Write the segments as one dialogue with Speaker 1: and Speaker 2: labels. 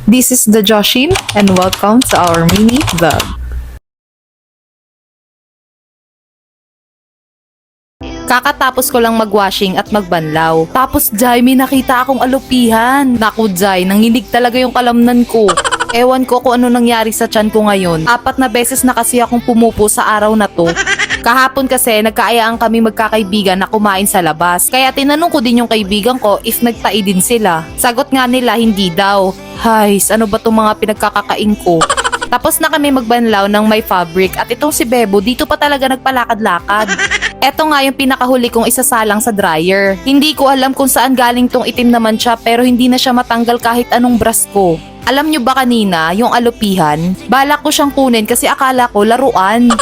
Speaker 1: This is the Joshin and welcome to our mini vlog. Kakatapos ko lang magwashing at magbanlaw. Tapos Jai, may nakita akong alupihan. Naku Jai, nanginig talaga yung kalamnan ko. Ewan ko kung ano nangyari sa tiyan ko ngayon. 4 na beses na kasi akong pumupo sa araw na to. Kahapon kasi nagkaayaan kami magkakaibigan na kumain sa labas. Kaya tinanong ko din yung kaibigan ko if nagtai din sila. Sagot nga nila hindi daw. Hays, ano ba tong mga pinagkakakain ko? Tapos na kami magbanlaw ng may fabric at itong si Bebo dito pa talaga nagpalakad-lakad. Eto nga yung pinakahuli kong isasalang sa dryer. Hindi ko alam kung saan galing tong itim naman siya pero hindi na siya matanggal kahit anong brush ko. Alam nyo ba kanina, yung alupihan, balak ko siyang kunin kasi akala ko laruan.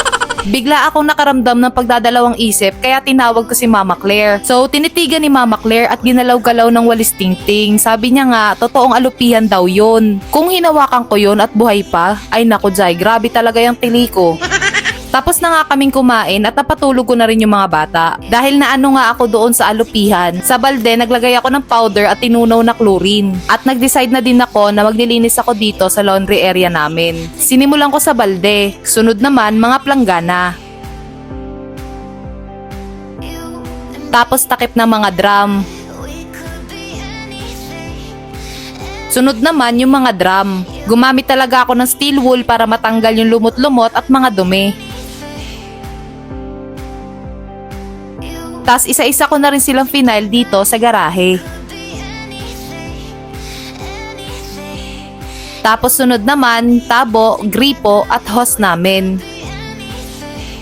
Speaker 1: Bigla akong nakaramdam ng pagdadalawang isip kaya tinawag ko si Mama Claire. So tinitigan ni Mama Claire at ginalaw-galaw ng walis tingting. Sabi niya nga, totoong alupihan daw yun. Kung hinawakan ko yun at buhay pa, ay naku Jai, grabe talaga yung tili ko. Tapos na nga kaming kumain at napatulog ko na rin yung mga bata. Dahil naano nga ako doon sa alupihan, sa balde naglagay ako ng powder at tinunaw na chlorine. At nag-decide na din ako na maglilinis ako dito sa laundry area namin. Sinimulan ko sa balde, sunod naman mga planggana. Tapos takip na mga drum. Sunod naman yung mga drum. Gumamit talaga ako ng steel wool para matanggal yung lumot-lumot at mga dumi. Tas isa-isa ko na rin silang final dito sa garahe. Tapos sunod naman, tabo, gripo at hose namin.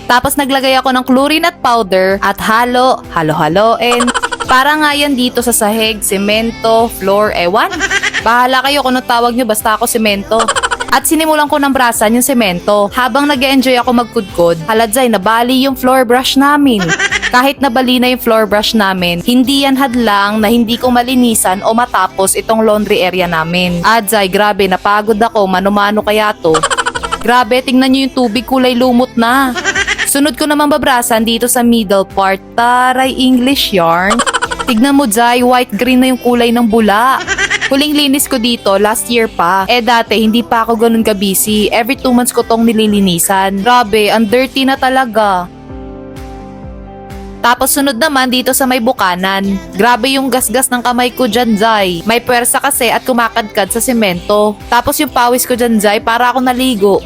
Speaker 1: Tapos naglagay ako ng chlorine at powder at halo-haloin. Para nga yan dito sa sahig, semento, floor, ewan. Bahala kayo kung anong tawag nyo, basta ako semento. At sinimulan ko ng brasan yung semento. Habang nag-enjoy ako magkudkod, haladzay nabali yung floor brush namin. Kahit nabali na yung floor brush namin, hindi yan hadlang na hindi ko malinisan o matapos itong laundry area namin. Adzay, grabe, napagod ako, mano-mano kaya to. Grabe, tingnan nyo yung tubig kulay lumot na. Sunod ko naman babrasan dito sa middle part. Taray, English yarn. Tignan mo Jai, white-green na yung kulay ng bula. Huling linis ko dito, last year pa. Dati, hindi pa ako ganun ka-busy. Every 2 months ko tong nililinisan. Grabe, ang dirty na talaga. Tapos sunod naman dito sa may bukanan. Grabe yung gasgas ng kamay ko dyan, Jai. May puwersa kasi at kumakadkad sa semento. Tapos yung pawis ko dyan, Jai, para ako naligo.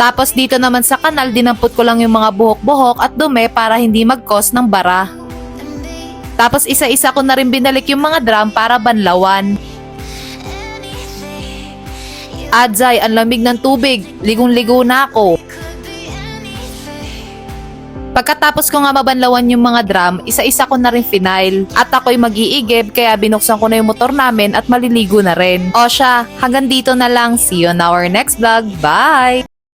Speaker 1: Tapos dito naman sa kanal, dinampot ko lang yung mga buhok-buhok at dumi para hindi mag-cause ng bara. Tapos isa-isa ko na rin binalik yung mga drum para banlawan. Adzay, ang lamig ng tubig. Ligong-ligo na ako. Pagkatapos ko nga mabanlawan yung mga drum, isa-isa ko na rin final. At ako'y mag-iigib kaya binuksan ko na yung motor namin at maliligo na rin. O siya, hanggang dito na lang. See you on our next vlog. Bye!